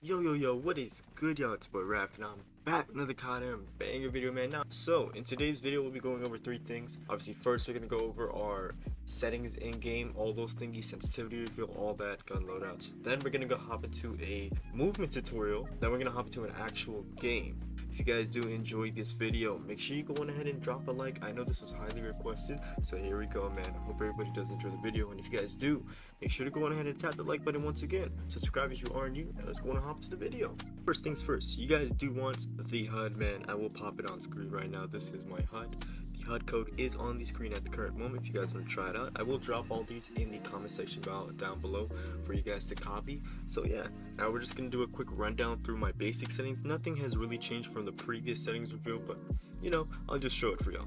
Yo, what is good, y'all? It's boy Raph, and I'm back with another codm banger video, man. Now, so in today's video, we'll be going over three things. Obviously, first, we're gonna go over our settings in game, all those thingy, sensitivity reveal, all that, gun loadouts. Then we're gonna go hop into a movement tutorial. Then we're gonna hop into an actual game. If you guys do enjoy this video, make sure you go on ahead and drop a like. I know this was highly requested, so here we go, man. I hope everybody does enjoy the video, and if you guys do, make sure to go on ahead and tap the like button once again. Subscribe if you are new, and let's go on and hop to the video. First things first, you guys do want the HUD, man. I will pop it on screen right now. This is my HUD. The HUD code is on the screen at the current moment if you guys want to try it out. I will drop all these in the comment section down below for you guys to copy. So yeah, now we're just going to do a quick rundown through my basic settings. Nothing has really changed from the previous settings review, but you know, I'll just show it for y'all.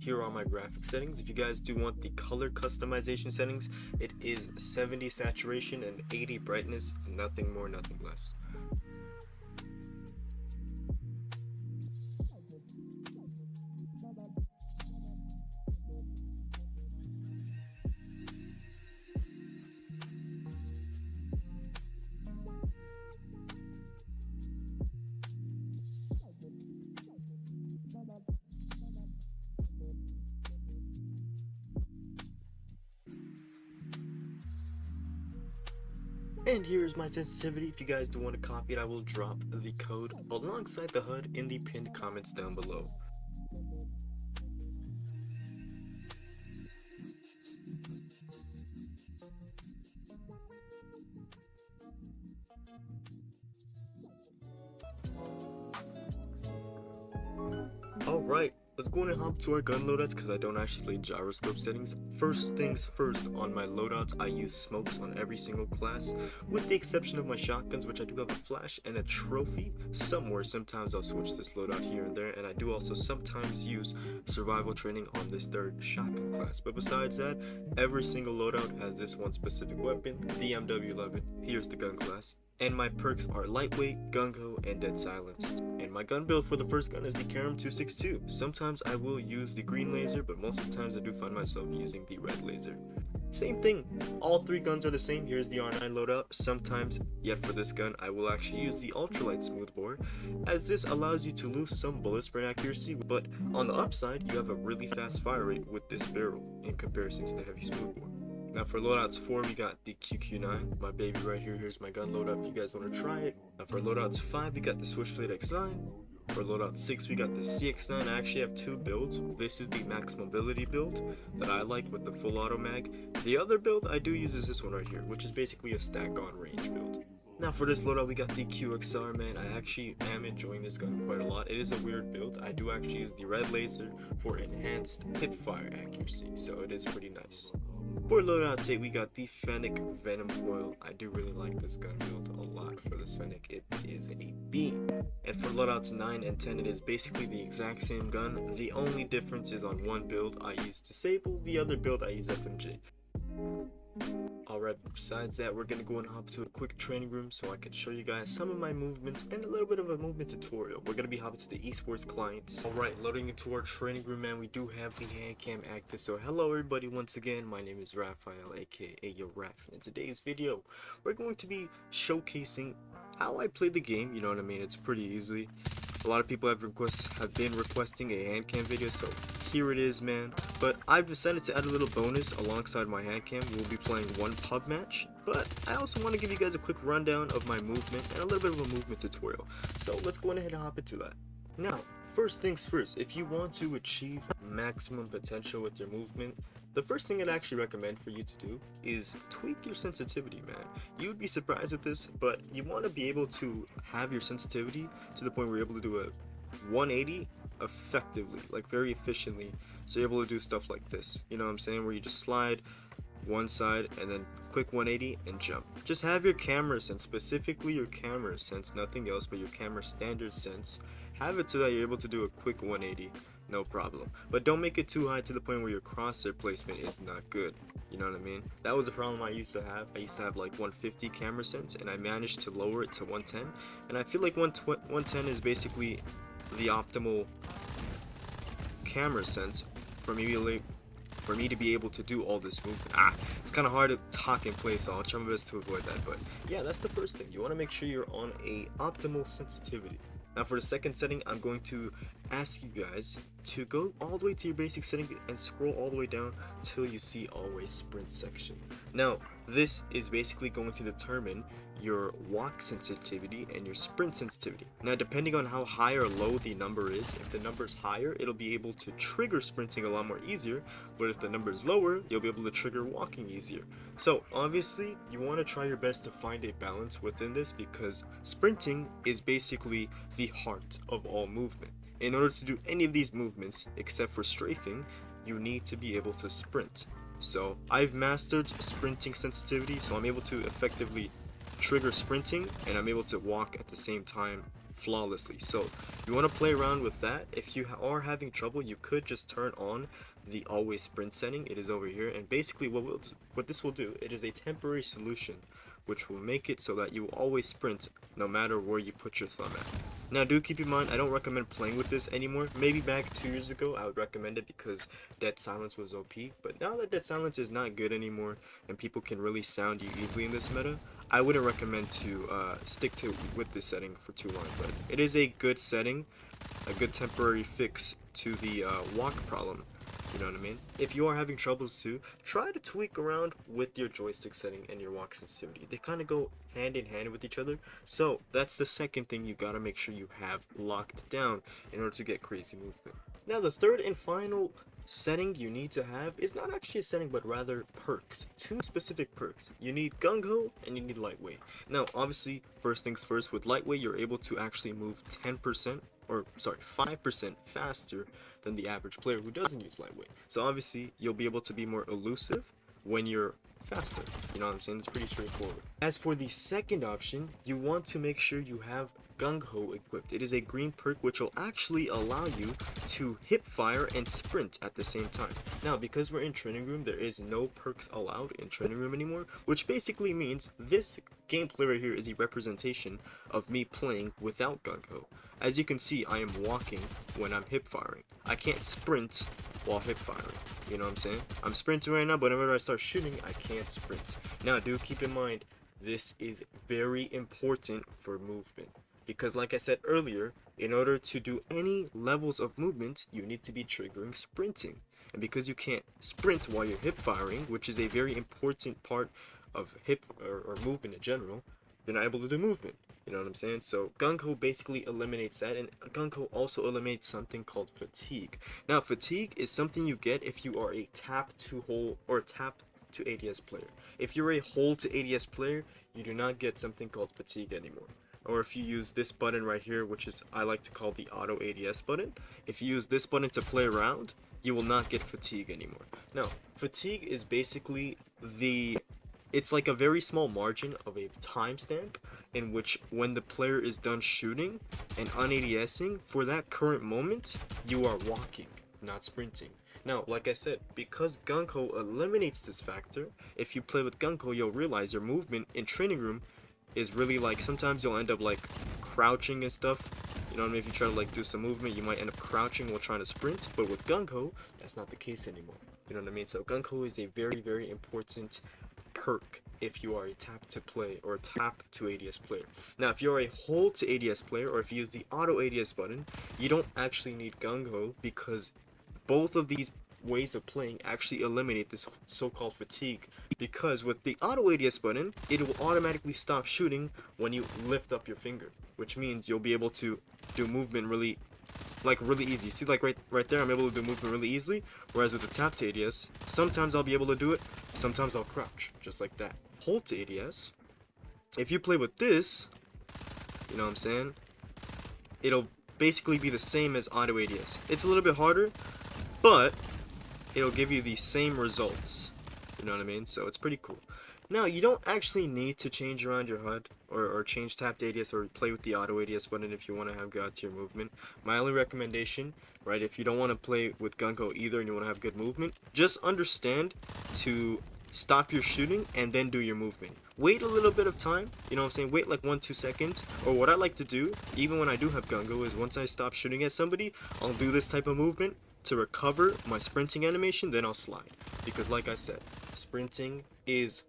Here are my graphic settings. If you guys do want the color customization settings, it is 70 saturation and 80 brightness, nothing more, nothing less. And here's my sensitivity. If you guys do want to copy it, I will drop the code alongside the HUD in the pinned comments down below. Alright, let's go on and hop to our gun loadouts because I don't actually play gyroscope settings. First things first, on my loadouts, I use smokes on every single class, with the exception of my shotguns, which I do have a flash and a trophy somewhere. Sometimes I'll switch this loadout here and there, and I do also sometimes use survival training on this third shotgun class. But besides that, every single loadout has this one specific weapon, the MW11. Here's the gun class. And my perks are lightweight, gung-ho, and dead silence. And my gun build for the first gun is the callofdutymobile 262. Sometimes I will use the green laser, but most of the times I do find myself using the red laser. Same thing, all three guns are the same. Here's the R9 loadout. Sometimes, yet for this gun, I will actually use the ultralight smoothbore, as this allows you to lose some bullet spray accuracy, but on the upside, you have a really fast fire rate with this barrel in comparison to the heavy smoothbore. Now for loadouts 4, we got the QQ9, my baby right here. Here's my gun loadout if you guys want to try it. Now for loadouts 5, we got the Switchblade X9. For loadout 6, we got the CX9. I actually have two builds. This is the max mobility build that I like with the full auto mag. The other build I do use is this one right here, which is basically a stack on range build. Now for this loadout, we got the QXR, man. I actually am enjoying this gun quite a lot. It is a weird build. I do actually use the red laser for enhanced hip fire accuracy, so it is pretty nice. For loadouts 8, we got the Fennec Venom Coil. I do really like this gun build a lot for this Fennec. It is a beam. And for loadouts 9 and 10, it is basically the exact same gun. The only difference is on one build I use Disable, the other build I use FMJ. Alright, besides that, we're going to go and hop to a quick training room so I can show you guys some of my movements and a little bit of a movement tutorial. We're going to be hopping to the esports clients. Alright, loading into our training room, man, we do have the Handcam active. So hello everybody once again, my name is Raphael, aka Ayeoraph, and in today's video, we're going to be showcasing how I play the game. You know what I mean? It's pretty easy. A lot of people have been requesting a Handcam video, so here it is, man. But I've decided to add a little bonus alongside my Handcam. We'll be playing one pub match, but I also want to give you guys a quick rundown of my movement and a little bit of a movement tutorial. So let's go ahead and hop into that. Now, first things first, if you want to achieve maximum potential with your movement, the first thing I'd actually recommend for you to do is tweak your sensitivity, man. You would be surprised with this, but you want to be able to have your sensitivity to the point where you're able to do a 180 effectively, like very efficiently, so you're able to do stuff like this, you know what I'm saying, where you just slide one side and then quick 180 and jump. Just have your camera sense, specifically your camera sense, nothing else but your camera standard sense, have it so that you're able to do a quick 180, no problem. But don't make it too high to the point where your crosshair placement is not good. You know what I mean? That was a problem I used to have. I used to have like 150 camera sense, and I managed to lower it to 110. And I feel like 110 is basically the optimal camera sense for me to be able to do all this movement. It's kind of hard to talk in place, so I'll try my best to avoid that. But yeah, that's the first thing. You want to make sure you're on a optimal sensitivity. Now for the second setting, I'm going to ask you guys to go all the way to your basic setting and scroll all the way down till you see always sprint section. Now this is basically going to determine your walk sensitivity and your sprint sensitivity. Now depending on how high or low the number is, if the number is higher, it'll be able to trigger sprinting a lot more easier, but if the number is lower, you'll be able to trigger walking easier. So obviously you want to try your best to find a balance within this, because sprinting is basically the heart of all movement. In order to do any of these movements except for strafing, you need to be able to sprint. So I've mastered sprinting sensitivity, so I'm able to effectively trigger sprinting and I'm able to walk at the same time flawlessly. So you want to play around with that. If you are having trouble, you could just turn on the always sprint setting. It is over here, and basically what this will do, it is a temporary solution which will make it so that you will always sprint no matter where you put your thumb at. Now do keep in mind, I don't recommend playing with this anymore. Maybe back 2 years ago I would recommend it because Dead Silence was OP, but now that Dead Silence is not good anymore and people can really sound you easily in this meta, I wouldn't recommend to stick with this setting for too long. But it is a good setting, a good temporary fix to the walk problem. You know what I mean? If you are having troubles too, try to tweak around with your joystick setting and your walk sensitivity. They kind of go hand in hand with each other. So that's the second thing you gotta make sure you have locked down in order to get crazy movement. Now the third and final setting you need to have is not actually a setting, but rather perks. 2 specific perks. You need gung ho and you need lightweight. Now obviously, first things first, with lightweight you're able to actually move 10% or sorry 5% faster than the average player who doesn't use lightweight. So obviously you'll be able to be more elusive when you're faster. You know what I'm saying? It's pretty straightforward. As for the second option, you want to make sure you have gung ho equipped. It is a green perk which will actually allow you to hip fire and sprint at the same time. Now because we're in training room, there is no perks allowed in training room anymore, which basically means this gameplay right here is a representation of me playing without gung ho. As you can see, I am walking when I'm hip firing. I can't sprint while hip firing. You know what I'm saying? I'm sprinting right now, but whenever I start shooting, I can't sprint. Now do keep in mind, this is very important for movement, because like I said earlier, in order to do any levels of movement, you need to be triggering sprinting. And because you can't sprint while you're hip firing, which is a very important part of hip or movement in general, you're not able to do movement. You know what I'm saying? So gung ho basically eliminates that, and gung ho also eliminates something called fatigue. Now fatigue is something you get if you are a tap to hold or tap to ADS player. If you're a hold to ADS player, you do not get something called fatigue anymore. Or if you use this button right here, which is I like to call the auto ADS button, if you use this button to play around, you will not get fatigue anymore. Now fatigue is basically it's like a very small margin of a timestamp in which when the player is done shooting and un-ADSing, for that current moment, you are walking, not sprinting. Now, like I said, because gung ho eliminates this factor, if you play with gung ho, you'll realize your movement in training room is really like, sometimes you'll end up like crouching and stuff. You know what I mean? If you try to like do some movement, you might end up crouching while trying to sprint, but with gung ho, that's not the case anymore. You know what I mean? So gung ho is a very, very important perk if you are a tap to play or tap to ADS player. Now if you're a hold to ADS player, or if you use the auto ADS button, you don't actually need gung ho, because both of these ways of playing actually eliminate this so-called fatigue, because with the auto ADS button, it will automatically stop shooting when you lift up your finger, which means you'll be able to do movement really easy. See, like right there, I'm able to do movement really easily, whereas with the tap to ADS, sometimes I'll be able to do it, sometimes I'll crouch, just like that. Hold to ADS, if you play with this, you know what I'm saying, it'll basically be the same as auto ADS. It's a little bit harder, but it'll give you the same results. You know what I mean? So it's pretty cool. Now, you don't actually need to change around your HUD or change tapped ADS or play with the auto ADS button if you want to have God tier movement. My only recommendation, right, if you don't want to play with Gunko either and you want to have good movement, just understand to stop your shooting and then do your movement. Wait a little bit of time, you know what I'm saying? Wait like 1-2 seconds. Or what I like to do, even when I do have Gunko, is once I stop shooting at somebody, I'll do this type of movement to recover my sprinting animation, then I'll slide. Because like I said, sprinting is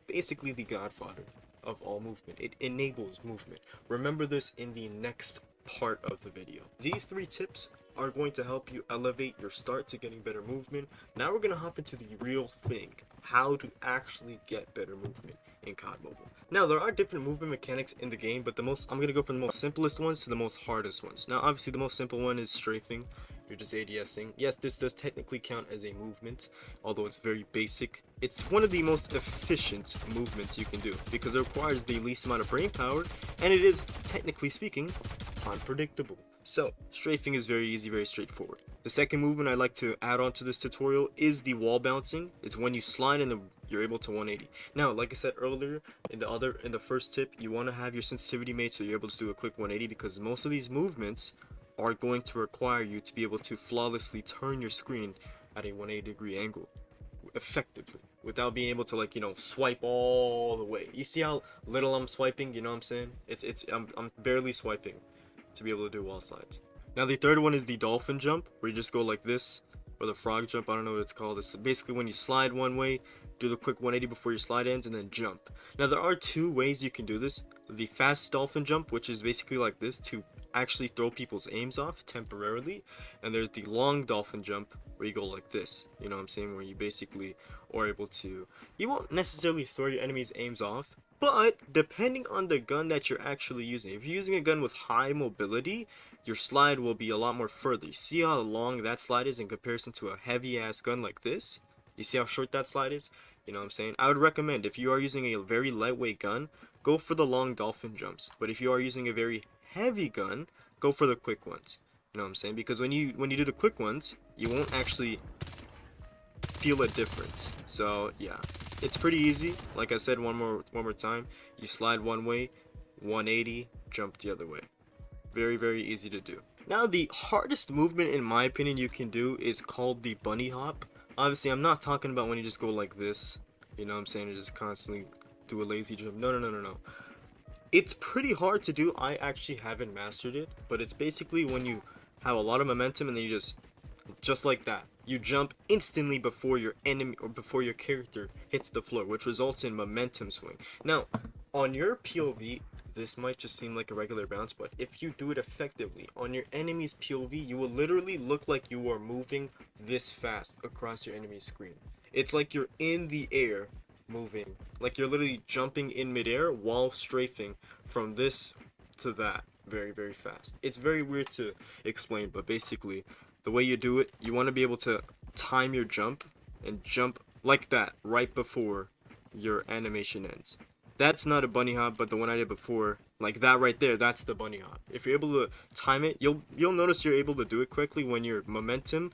basically the godfather of all movement. It enables movement. Remember this in the next part of the video. These 3 tips are going to help you elevate your start to getting better movement. Now we're going to hop into the real thing, how to actually get better movement in COD Mobile. Now there are different movement mechanics in the game, but I'm going to go from the most simplest ones to the most hardest ones. Now obviously the most simple one is strafing. You're just ADSing. Yes, this does technically count as a movement, although it's very basic. It's one of the most efficient movements you can do because it requires the least amount of brain power, and it is, technically speaking, unpredictable. So, strafing is very easy, very straightforward. The second movement I'd like to add on to this tutorial is the wall bouncing. It's when you slide and you're able to 180. Now, like I said earlier, in the first tip, you want to have your sensitivity made so you're able to do a quick 180 because most of these movements are going to require you to be able to flawlessly turn your screen at a 180-degree angle effectively without being able to, like, you know, swipe all the way. You see how little I'm swiping? You know what I'm saying? I'm barely swiping to be able to do wall slides. Now the third one is the dolphin jump, where you just go like this, or the frog jump. I don't know what it's called. It's basically when you slide one way, do the quick 180 before your slide ends, and then jump. Now there are 2 ways you can do this. The fast dolphin jump, which is basically like this to actually throw people's aims off temporarily, and there's the long dolphin jump where you go like this, you know what I'm saying, where you basically are able to, you won't necessarily throw your enemy's aims off, but depending on the gun that you're actually using, if you're using a gun with high mobility, your slide will be a lot more further. You see how long that slide is in comparison to a heavy ass gun like this? You see how short that slide is? You know what I'm saying? I would recommend, if you are using a very lightweight gun, go for the long dolphin jumps, but if you are using a very heavy gun, go for the quick ones. You know what I'm saying? Because when you do the quick ones, you won't actually feel a difference. So yeah, it's pretty easy. Like I said, one more time, you slide one way, 180, jump the other way. Very, very easy to do. Now the hardest movement in my opinion you can do is called the bunny hop. Obviously I'm not talking about when you just go like this, you know what I'm saying, you just constantly do a lazy jump. No. It's pretty hard to do. I actually haven't mastered it, but it's basically when you have a lot of momentum and then you just like that, you jump instantly before your enemy or before your character hits the floor, which results in momentum swing. Now, on your POV, this might just seem like a regular bounce, but if you do it effectively on your enemy's POV, you will literally look like you are moving this fast across your enemy's screen. It's like you're in the air moving, like you're literally jumping in midair while strafing from this to that very, very fast. It's very weird to explain, but basically the way you do it, you want to be able to time your jump and jump like that right before your animation ends. That's not a bunny hop, but the one I did before, like that right there, that's the bunny hop. If you're able to time it, you'll notice you're able to do it correctly when your momentum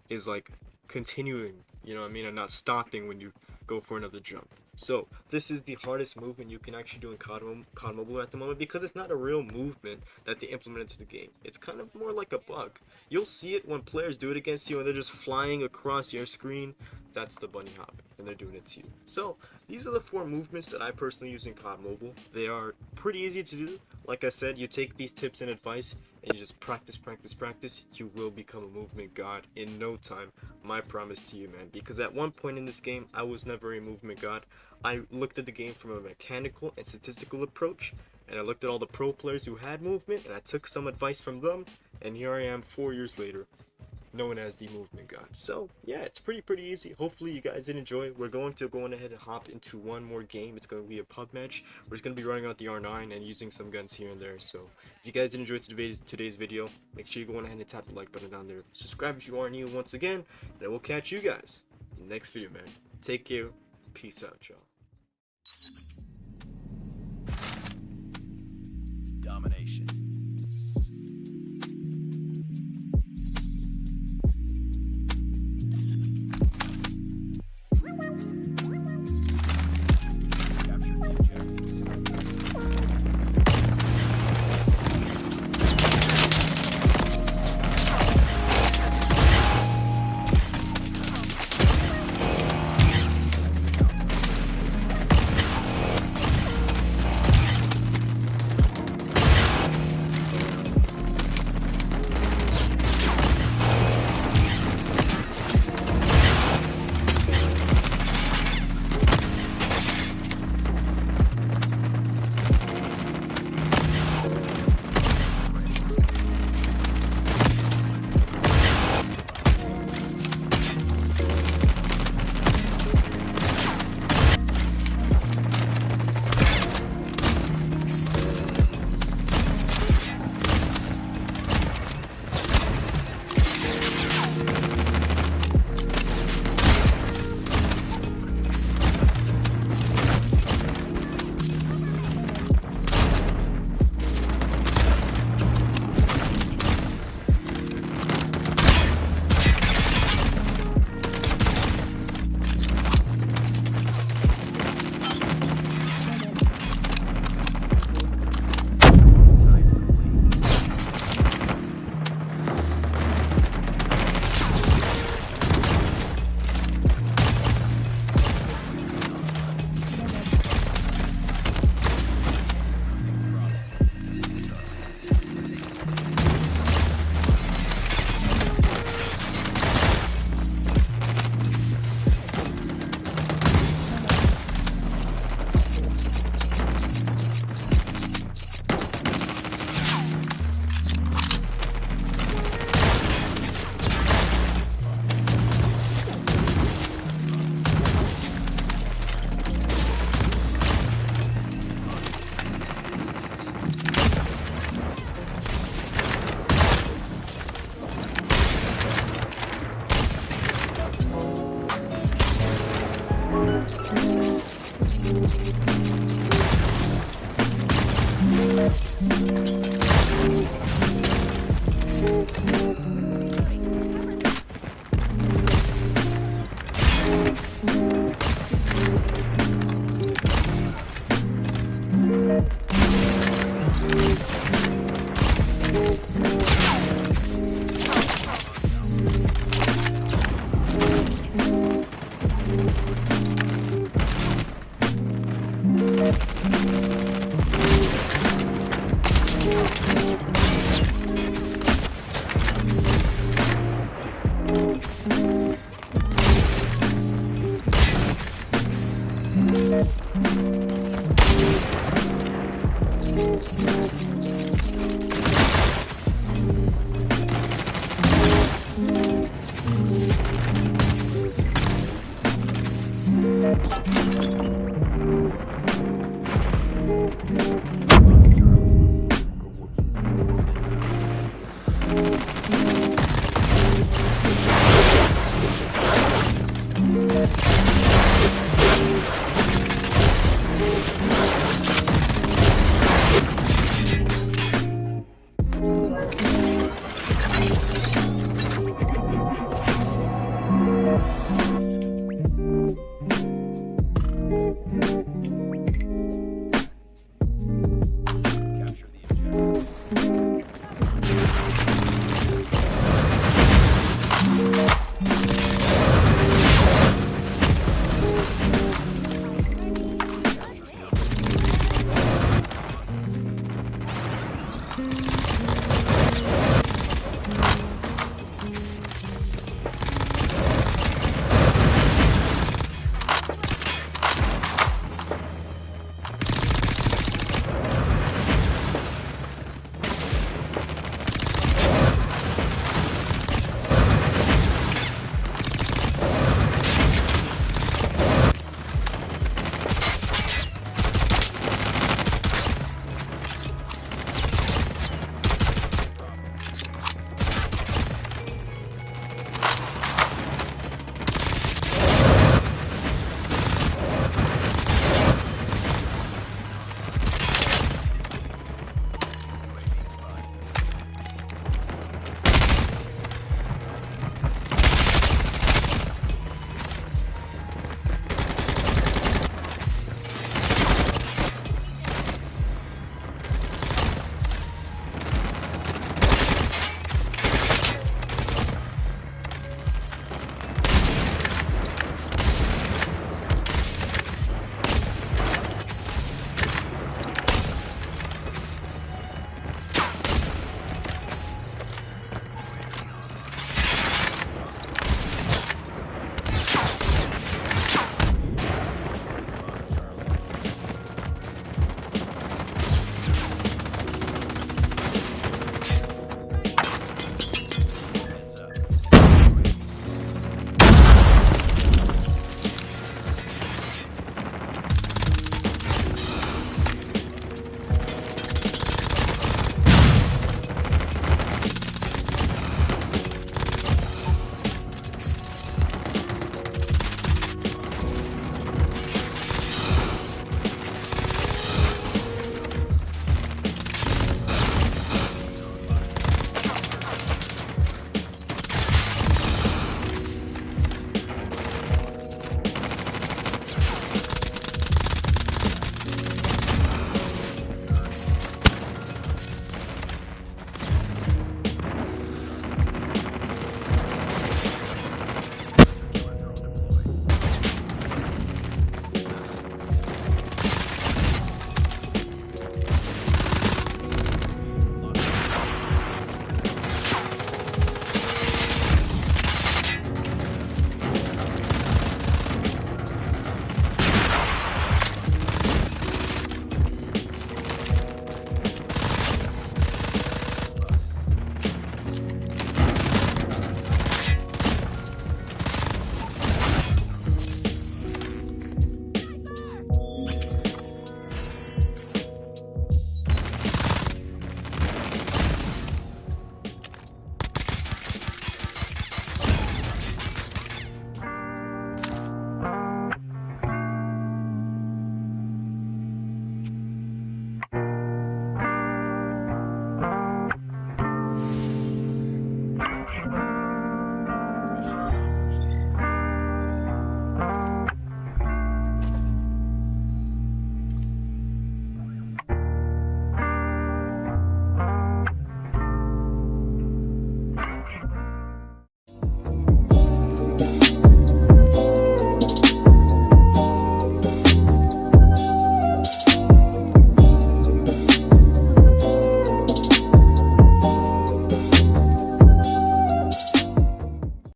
is like continuing, you know what I mean, and not stopping when you go for another jump. So this is the hardest movement you can actually do in COD Mobile at the moment, because it's not a real movement that they implemented to the game. It's kind of more like a bug. You'll see it when players do it against you and they're just flying across your screen. That's the bunny hop, and they're doing it to you. So these are the 4 movements that I personally use in COD Mobile. They are pretty easy to do. Like I said, you take these tips and advice and you just practice. You will become a movement god in no time. My promise to you, man. Because at one point in this game, I was never a movement god. I looked at the game from a mechanical and statistical approach, and I looked at all the pro players who had movement, and I took some advice from them, and here I am 4 years later, known as the movement god. So yeah, it's pretty easy. Hopefully you guys did enjoy. We're going to go ahead and hop into one more game. It's going to be a pub match. We're just going to be running out the R9 and using some guns here and there. So if you guys did enjoy today's video, make sure you go ahead and tap the like button down there. Subscribe if you are new once again, and I will catch you guys in the next video, man. Take care. Peace out, y'all. Domination. you.